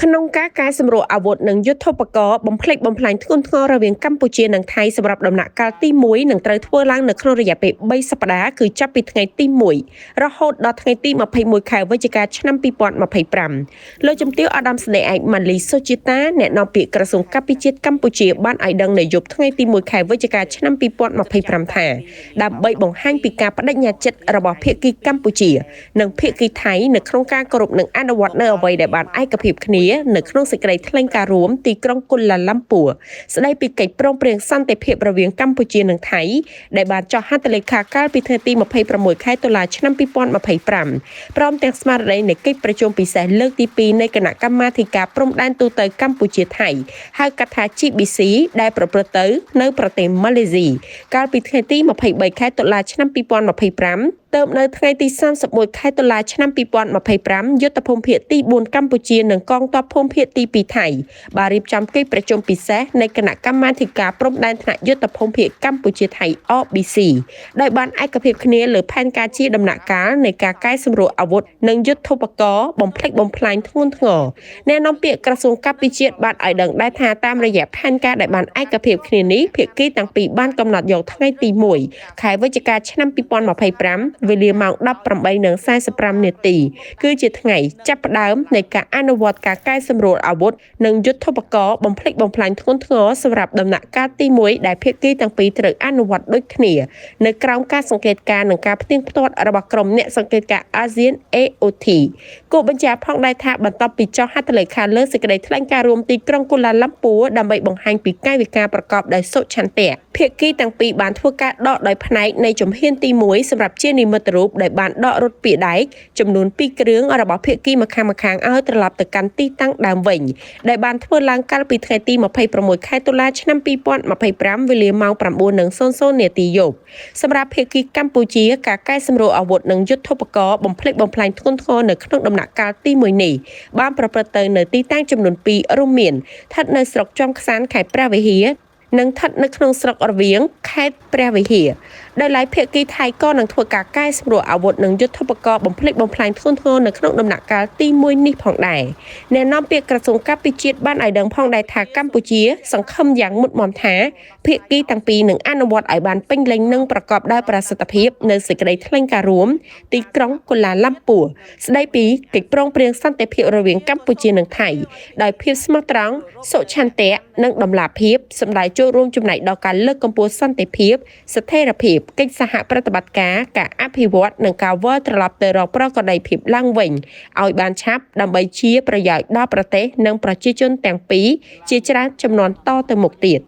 ក្នុងការកែសម្រួលអាវុធនិងយុទ្ធោបករណ៍បំផ្លិចបំផ្លាញធ្ងន់ធ្ងររវាងកម្ពុជានិងថៃសម្រាប់ដំណាក់កាលទី1នឹងត្រូវធ្វើឡើងនៅក្នុងរយៈពេល3សប្តាហ៍គឺចាប់ពីថ្ងៃទី1រហូតដល់ថ្ងៃទី21ខែវិច្ឆិកាឆ្នាំ2025លោកជំទាវអាដាមស្នេហ៍ឯកម៉ាលីសុជាតាអ្នកនាំពាក្យក្រសួងកាពិជាតិកម្ពុជាបានឲ្យដឹងនៅយប់ថ្ងៃទី1ខែវិច្ឆិកាឆ្នាំ2025ថាដើម្បីបង្ហាញពីការបដិញ្ញាចិត្តរបស់ភាគីកម្ពុជានិងភាគីថៃនៅក្នុងការគោរពនិងអនុវត្តនៅអ្វីដែលបានឯកភាពគ្នានៅក្នុងសេចក្តីថ្លែងការណ៍រួមទីក្រុងកុលាឡាំពួរស្តីពីកិច្ចព្រមព្រៀងសន្តិភាពរវាងកម្ពុជានិងថៃដែលបានចុះហត្ថលេខាកាលពីថ្ងៃទី26ខែតុលាឆ្នាំ2025ព្រមទាំងស្មារតីនៃកិច្ចប្រជុំពិសេសលើកទី2នៃគណៈកម្មាធិការព្រំដែនទូទៅកម្ពុជាថៃហៅកាត់ថា GBC ដែលប្រព្រឹត្តទៅនៅប្រទេសម៉ាឡេស៊ីកាលពីថ្ងៃទី23ខែតុលាឆ្នាំ2025ទៅនៅថ្ងៃទី31ខែតុលាឆ្នាំ2025យុទ្ធភូមិភាគទី4កម្ពុជានិងកងទ័ពភូមិភាគទី2ថៃបានរៀបចំកិច្ចប្រជុំពិសេសនៃគណៈកម្មាធិការព្រំដែនថ្នាក់យុទ្ធភូមិភាគកម្ពុជាថៃ RBC ដោយបានឯកភាពគ្នាលើផែនការជាដំណាក់កាលនៃការកែសម្រួលអាវុធនិងយុទ្ធោបករណ៍បំផ្លិចបំផ្លាញធ្ងន់ធ្ងរអ្នកនាំពាក្យក្រសួងកាពិជាតិបានឲ្យដឹងដែរថាតាមរយៈផែនការដែលបានឯកភាពគ្នានេះភាគីទាំងពីរបានកំណត់យកថ្ងៃទី1ខែវិច្ឆិកាឆ្នាំ2025វេលាម៉ោង 18:45 នាទីគឺជាថ្ងៃចាប់ផ្ដើមនៃការអនុវត្តការកែសម្រួលអាវុធនិងយុទ្ធោបករណ៍បំផ្លិចបំផ្លាញធ្ងន់ធ្ងរសម្រាប់ដំណាក់កាលទី1ដែលភាគីទាំងពីរត្រូវអនុវត្តដូចគ្នានៅក្រោមការសង្កេតការណ៍និងការផ្ទៀងផ្ទាត់របស់ក្រុមអ្នកសង្កេតការណ៍ ASEAN AOT គូបញ្ជាក់ផងដែរថាបន្ទាប់ពីចុះហត្ថលេខាលើសេចក្តីថ្លែងការណ៍រួមទីក្រុងកូឡាឡាំពួរដើម្បីបង្ហាញពីកាយវិការប្រកបដោយសុឆន្ទៈភាគីទាំងពីរបានធ្វើការដកដោយផ្នែកនៃជំហានទី1សម្រាប់ជានិមិត្តរូបដែលបានដករថពីដែកចំនួន2គ្រឿងរបស់ភាគីម្ខាងឲ្យត្រឡប់ទៅកាន់ទីតាំងដើមវិញដែលបានធ្វើឡើងកាលពីថ្ងៃទី26ខែតុលាឆ្នាំ2025វេលាម៉ោង 9:00 នាទីយប់សម្រាប់ភាគីកម្ពុជាការកែសម្រួលអាវុធនិងយុទ្ធោបករណ៍បំផ្លិចបំផ្លាញធ្ងន់ធ្ងរនៅក្នុងដំណាក់កាលទី1នេះបានប្រព្រឹត្តទៅនៅទីតាំងចំនួន2រួមមានស្ថិតនៅស្រុកជាំខ្សាន្តខេត្តព្រះវិហារនិងស្ថិតនៅក្នុងស្រុករវៀងខេត្តព្រះវិហារដោយឡែកភាគីថៃក៏នឹងធ្វើការកែសម្រួលអាវុធនិងយុទ្ធោបករណ៍បំផ្លិចបំផ្លាញធ្ងន់ធ្ងរនៅក្នុងដំណាក់កាលទី1នេះផងដែរអ្នកនាំពាក្យក្រសួងកាពិជាតិបានឲ្យដឹងផងដែរថាកម្ពុជាសង្ឃឹមយ៉ាងមុតមមថាភាគីទាំងពីរនឹងអនុវត្តឲ្យបានពេញលេញនិងប្រកបដោយប្រសិទ្ធភាពនៅសេចក្តីថ្លែងការណ៍រួមទីក្រុងកូឡាឡាំពួរស្តីពីកិច្ចព្រមព្រៀងសន្តិភាពរវាងកម្ពុជានិងថៃដោយភាពស្មោះត្រង់សុឆន្ទៈនិងតម្លាភាពសម្ដៅចូលរួមចំណែកដល់ការលើកកម្ពស់សន្តិភាពស្ថិរភាពកិច្ចសហប្រតិបត្តិការអភិវឌ្ឍនិងការវិលត្រឡប់ទៅរកប្រក្រតីភាពឡើងវិញឲ្យបានឆាប់ដើម្បីជាប្រយោជន៍ដល់ប្រទេសនិងប្រជាជនទាំងពីរជាច្រើនជំនាន់តទៅមុខទៀត